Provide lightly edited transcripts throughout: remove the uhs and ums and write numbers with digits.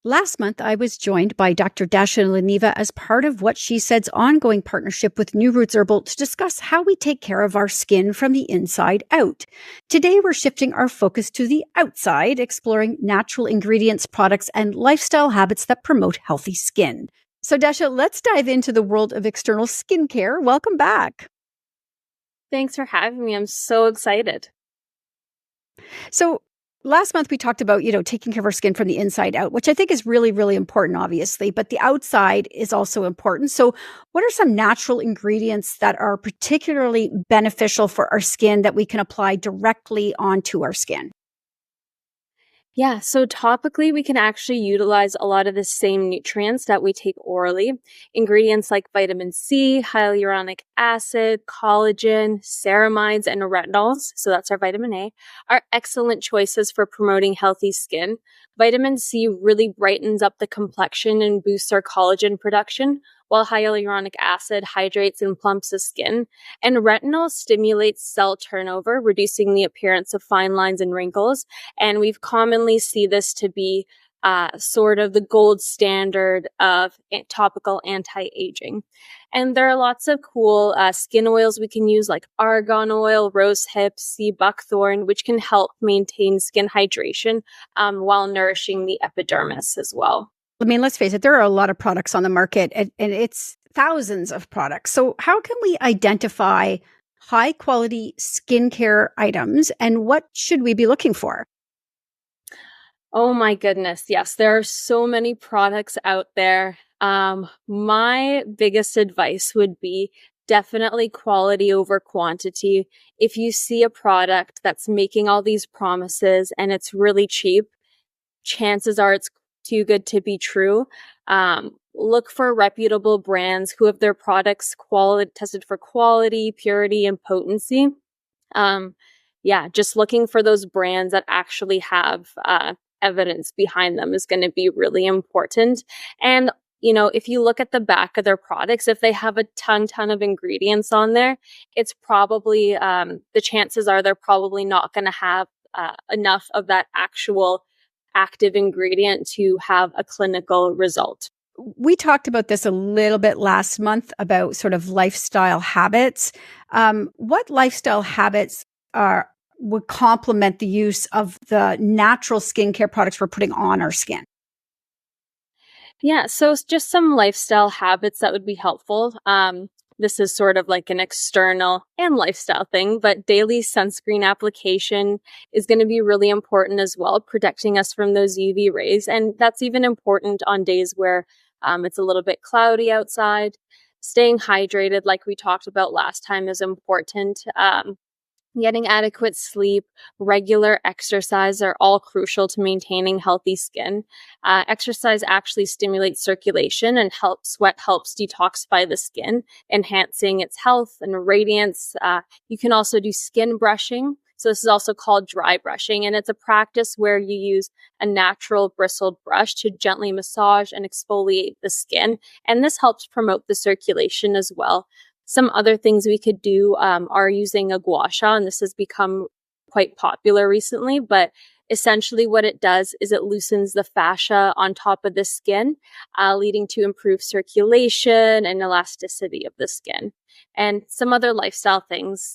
Last month, I was joined by Dr. Dasha Leneva as part of What She Said's ongoing partnership with Roots Herbal to discuss how we take care of our skin from the inside out. Today, we're shifting our focus to the outside, exploring natural ingredients, products, and lifestyle habits that promote healthy skin. So, Dasha, let's dive into the world of external skincare. Welcome back. Thanks for having me. I'm so excited. So, last month we talked about, taking care of our skin from the inside out, which I think is really, really important, obviously, but the outside is also important. So what are some natural ingredients that are particularly beneficial for our skin that we can apply directly onto our skin? Yeah, so topically, we can actually utilize a lot of the same nutrients that we take orally. Ingredients like vitamin C, hyaluronic acid, collagen, ceramides, and retinols, so that's our vitamin A, are excellent choices for promoting healthy skin. Vitamin C really brightens up the complexion and boosts our collagen production, while hyaluronic acid hydrates and plumps the skin. And retinol stimulates cell turnover, reducing the appearance of fine lines and wrinkles. And we've commonly see this to be sort of the gold standard of topical anti-aging. And there are lots of cool skin oils we can use, like argan oil, rosehip, sea buckthorn, which can help maintain skin hydration while nourishing the epidermis as well. I mean, let's face it, there are a lot of products on the market and it's thousands of products. So how can we identify high quality skincare items and what should we be looking for? Oh my goodness. Yes, there are so many products out there. My biggest advice would be definitely quality over quantity. If you see a product that's making all these promises and it's really cheap, chances are it's too good to be true. Look for reputable brands who have their products tested for quality, purity, and potency. Just looking for those brands that actually have evidence behind them is going to be really important. And if you look at the back of their products, if they have a ton of ingredients on there, it's probably the chances are they're probably not going to have enough of that actual active ingredient to have a clinical result. We talked about this a little bit last month about sort of lifestyle habits. What lifestyle habits would complement the use of the natural skincare products we're putting on our skin? Yeah, so it's just some lifestyle habits that would be helpful. This is sort of like an external and lifestyle thing, but daily sunscreen application is going to be really important as well, protecting us from those UV rays. And that's even important on days where it's a little bit cloudy outside. Staying hydrated, like we talked about last time, is important. Getting adequate sleep, regular exercise are all crucial to maintaining healthy skin. Exercise actually stimulates circulation and sweat helps detoxify the skin, enhancing its health and radiance. You can also do skin brushing. So this is also called dry brushing, and it's a practice where you use a natural bristled brush to gently massage and exfoliate the skin. And this helps promote the circulation as well. Some other things we could do are using a gua sha, and this has become quite popular recently, but essentially what it does is it loosens the fascia on top of the skin, leading to improved circulation and elasticity of the skin. And some other lifestyle things,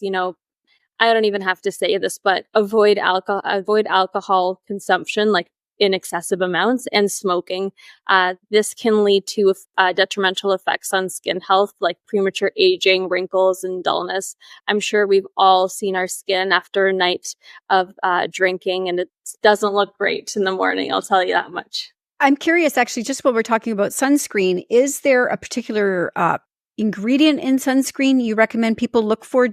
I don't even have to say this, but avoid alcohol consumption, like in excessive amounts, and smoking. This can lead to detrimental effects on skin health, like premature aging, wrinkles, and dullness. I'm sure we've all seen our skin after a night of drinking, and it doesn't look great in the morning, I'll tell you that much. I'm curious, actually, just while we're talking about sunscreen, is there a particular ingredient in sunscreen you recommend people look for?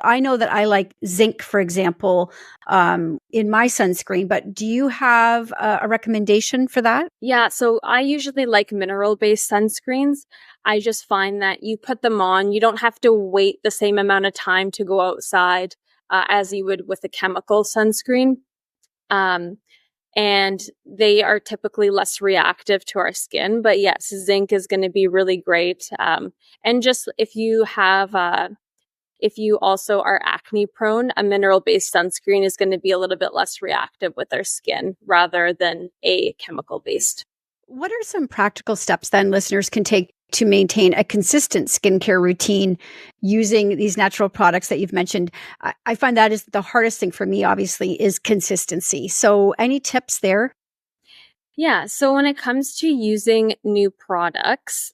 I know that I like zinc, for example, in my sunscreen, but do you have a recommendation for that? Yeah, so I usually like mineral-based sunscreens. I just find that you put them on, you don't have to wait the same amount of time to go outside as you would with a chemical sunscreen. And they are typically less reactive to our skin. But yes, zinc is going to be really great. And just if you also are acne prone, a mineral-based sunscreen is going to be a little bit less reactive with our skin rather than a chemical-based. What are some practical steps then listeners can take to maintain a consistent skincare routine using these natural products that you've mentioned? I find that is the hardest thing for me, obviously, is consistency. So any tips there? Yeah. So when it comes to using new products,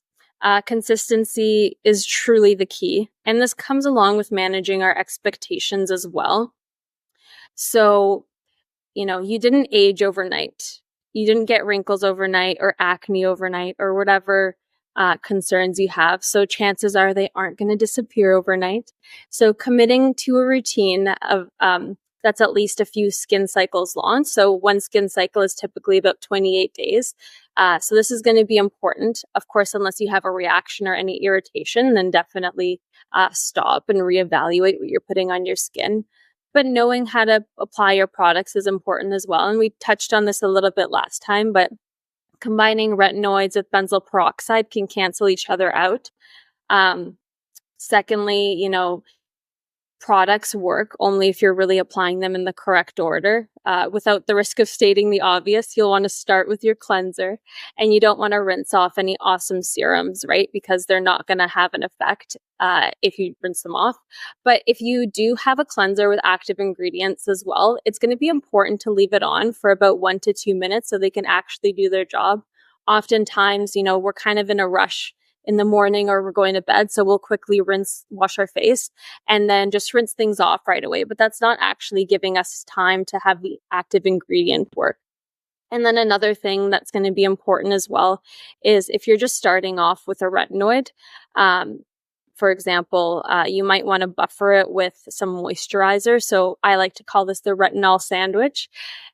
consistency is truly the key. And this comes along with managing our expectations as well. So, you didn't age overnight. You didn't get wrinkles overnight or acne overnight or whatever concerns you have. So chances are they aren't going to disappear overnight. So committing to a routine of that's at least a few skin cycles long. So one skin cycle is typically about 28 days. So this is going to be important. Of course, unless you have a reaction or any irritation, then definitely stop and reevaluate what you're putting on your skin. But knowing how to apply your products is important as well. And we touched on this a little bit last time, but combining retinoids with benzoyl peroxide can cancel each other out. Secondly, products work only if you're really applying them in the correct order. Without the risk of stating the obvious, you'll want to start with your cleanser, and you don't want to rinse off any awesome serums, right? Because they're not going to have an effect if you rinse them off. But if you do have a cleanser with active ingredients as well, it's going to be important to leave it on for about 1 to 2 minutes so they can actually do their job. Oftentimes, we're kind of in a rush in the morning or we're going to bed. So we'll quickly wash our face and then just rinse things off right away. But that's not actually giving us time to have the active ingredient work. And then another thing that's going to be important as well is if you're just starting off with a retinoid, for example, you might want to buffer it with some moisturizer. So I like to call this the retinol sandwich.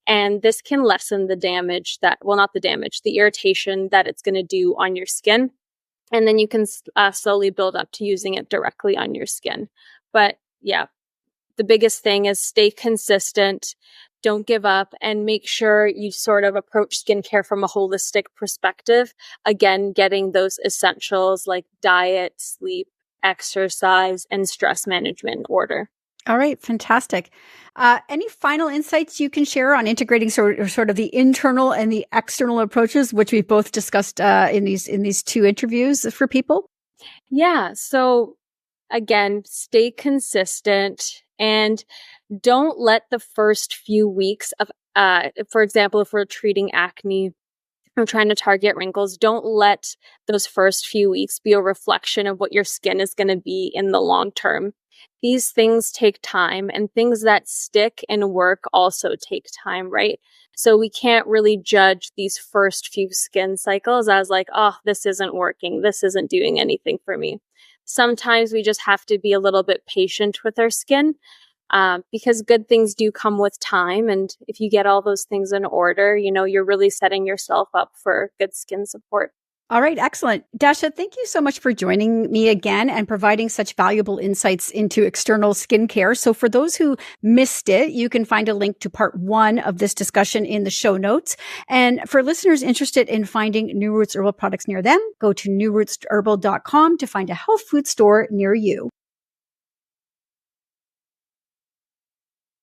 And this can lessen the damage the irritation that it's going to do on your skin. And then you can slowly build up to using it directly on your skin. But yeah, the biggest thing is stay consistent, don't give up, and make sure you sort of approach skincare from a holistic perspective. Again, getting those essentials like diet, sleep, exercise, and stress management in order. All right, fantastic. Any final insights you can share on integrating sort of the internal and the external approaches, which we've both discussed in these two interviews for people? Yeah. So again, stay consistent and don't let the first few weeks of, for example, if we're treating acne, I'm trying to target wrinkles, don't let those first few weeks be a reflection of what your skin is going to be in the long term. These things take time, and things that stick and work also take time, right? So we can't really judge these first few skin cycles as like, oh, this isn't working. This isn't doing anything for me. Sometimes we just have to be a little bit patient with our skin. Because good things do come with time. And if you get all those things in order, you're really setting yourself up for good skin support. All right. Excellent. Dasha, thank you so much for joining me again and providing such valuable insights into external skincare. So for those who missed it, you can find a link to part 1 of this discussion in the show notes. And for listeners interested in finding New Roots Herbal products near them, go to newrootsherbal.com to find a health food store near you.